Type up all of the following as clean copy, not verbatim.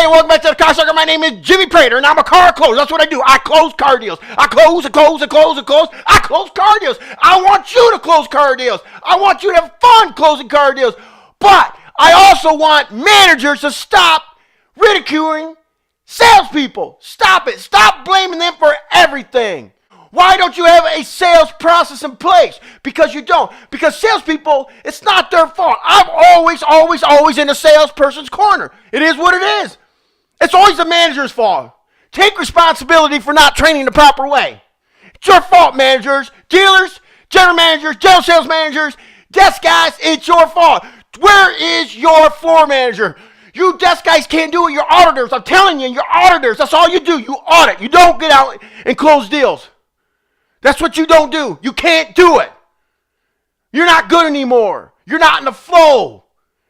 and welcome back to the Car Sucker. My name is Jimmy Prater, and I'm a car closer. That's what I do. I close car deals. I close. I close car deals. I want you to close car deals. I want you to have fun closing car deals. But I also want managers to stop ridiculing salespeople. Stop it. Stop blaming them for everything. Why don't you have a sales process in place? Because you don't. Because salespeople, it's not their fault. I'm always in the salesperson's corner. It is what it is. It's always the manager's fault. Take responsibility for not training the proper way. It's your fault, managers, dealers, general managers, general sales managers, desk guys, it's your fault. Where is your floor manager? You desk guys can't do it. You're auditors. I'm telling you, you're auditors. That's all you do. You audit. You don't get out and close deals. That's what you don't do. You can't do it. You're not good anymore. You're not in the flow.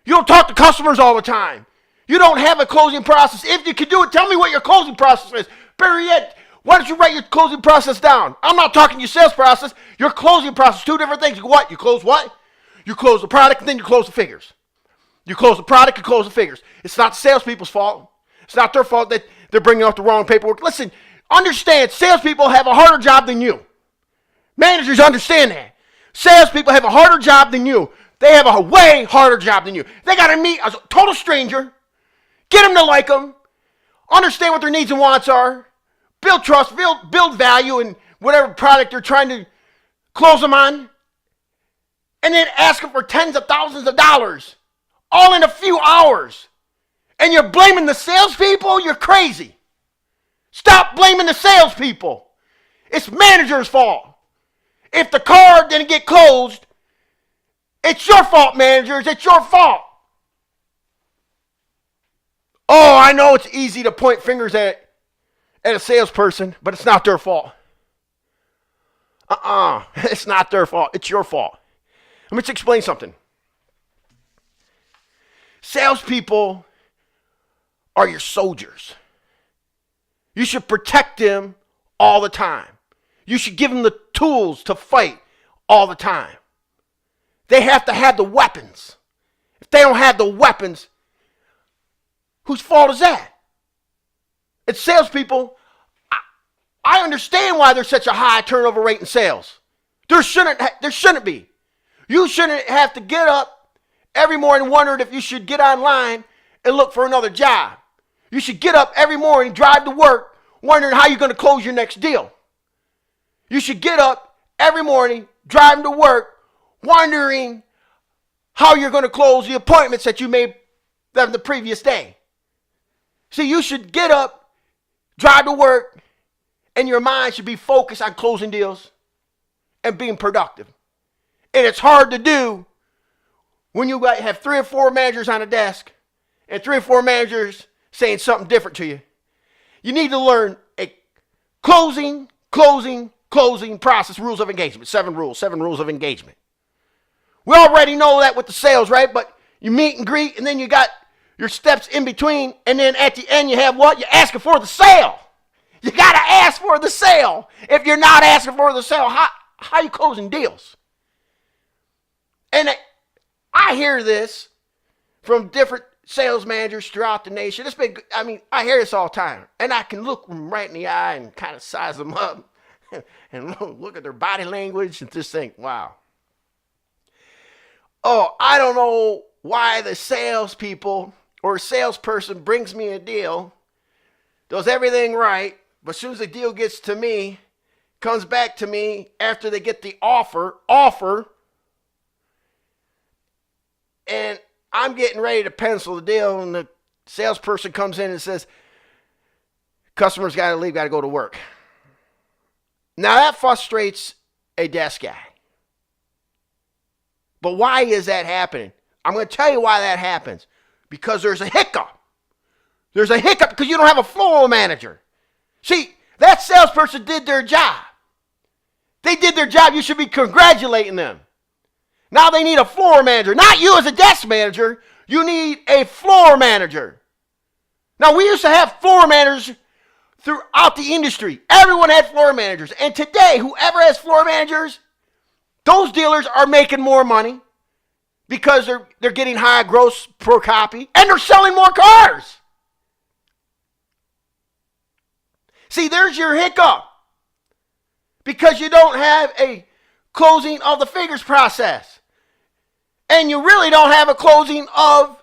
You don't talk to customers all the time. You don't have a closing process. If you can do it, tell me what your closing process is. Better yet, why don't you write your closing process down? I'm not talking your sales process. Your closing process, two different things. What? You close what? You close the product, and then you close the figures. You close the product, you close the figures. It's not the salespeople's fault. It's not their fault that they're bringing up the wrong paperwork. Listen, understand, salespeople have a harder job than you. Managers understand that. Salespeople have a harder job than you. They have a way harder job than you. They got to meet a total stranger, get them to like them, understand what their needs and wants are, build trust, build value in whatever product you're trying to close them on, and then ask them for tens of thousands of dollars, all in a few hours. And you're blaming the salespeople? You're crazy. Stop blaming the salespeople. It's manager's fault. If the car didn't get closed, it's your fault, managers. It's your fault. Oh, I know it's easy to point fingers at a salesperson, but it's not their fault. It's not their fault. It's your fault. Let me just explain something. Salespeople are your soldiers. You should protect them all the time. You should give them the tools to fight all the time. They have to have the weapons. If they don't have the weapons, whose fault is that? It's salespeople. I understand why there's such a high turnover rate in sales. There shouldn't be. You shouldn't have to get up every morning wondering if you should get online and look for another job. You should get up every morning, drive to work, wondering how you're going to close your next deal. You should get up every morning, driving to work, wondering how you're going to close the appointments that you made the previous day. See, you should get up, drive to work, and your mind should be focused on closing deals and being productive. And it's hard to do when you have 3 or 4 managers on a desk and 3 or 4 managers saying something different to you. You need to learn a closing process, rules of engagement. 7 rules of engagement. We already know that with the sales, right? But you meet and greet, and then you got your steps in between, and then at the end you have what? You're asking for the sale. You got to ask for the sale. If you're not asking for the sale, how are you closing deals? And I hear this from different sales managers throughout the nation. I hear this all the time. And I can look them right in the eye and kind of size them up and look at their body language and just think, wow. Oh, I don't know why the salespeople or salesperson brings me a deal, does everything right, but as soon as the deal gets to me, comes back to me after they get the offer, and I'm getting ready to pencil the deal, and the salesperson comes in and says, customer's got to leave, got to go to work. Now that frustrates a desk guy. But why is that happening? I'm going to tell you why that happens. Because there's a hiccup. There's a hiccup because you don't have a floor manager. See, that salesperson did their job. They did their job. You should be congratulating them. Now they need a floor manager. Not you as a desk manager. You need a floor manager. Now we used to have floor managers throughout the industry. Everyone had floor managers. And today, whoever has floor managers, those dealers are making more money because they're getting high gross per copy and they're selling more cars. See, there's your hiccup. Because you don't have a closing of the figures process. And you really don't have a closing of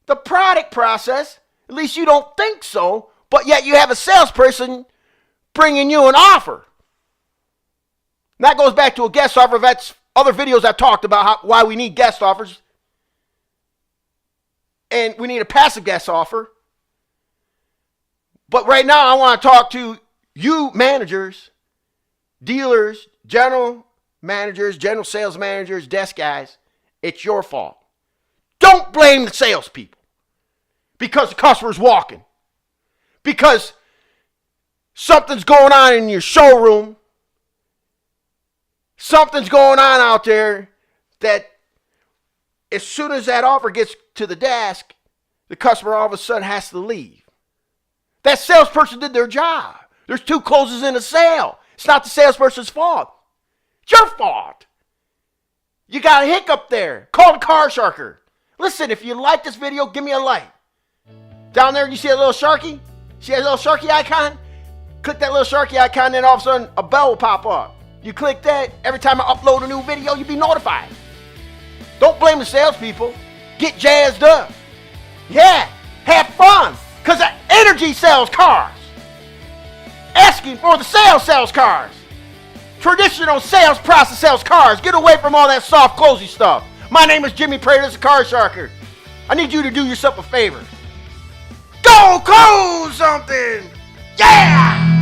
the product process. At least you don't think so. But yet you have a salesperson bringing you an offer. And that goes back to a guest offer. That's other videos I've talked about why we need guest offers. And we need a passive guest offer. But right now I want to talk to you managers, dealers, general managers, general sales managers, desk guys. It's your fault. Don't blame the salespeople because the customer's walking. Because something's going on in your showroom. Something's going on out there that as soon as that offer gets to the desk, the customer all of a sudden has to leave. That salesperson did their job. There's 2 closes in a sale. It's not the salesperson's fault. It's your fault. You got a hiccup there. Call the car sharker. Listen, if you like this video, give me a like. Down there, you see a little Sharky? See that little Sharky icon? Click that little Sharky icon, then all of a sudden a bell will pop up. You click that, every time I upload a new video, you'll be notified. Don't blame the salespeople. Get jazzed up. Yeah, have fun. Because the energy sells cars. Asking for the sale sells cars. Traditional sales process sells cars. Get away from all that soft, closey stuff. My name is Jimmy Prater, this is Car Sharker. I need you to do yourself a favor. Go close something! Yeah!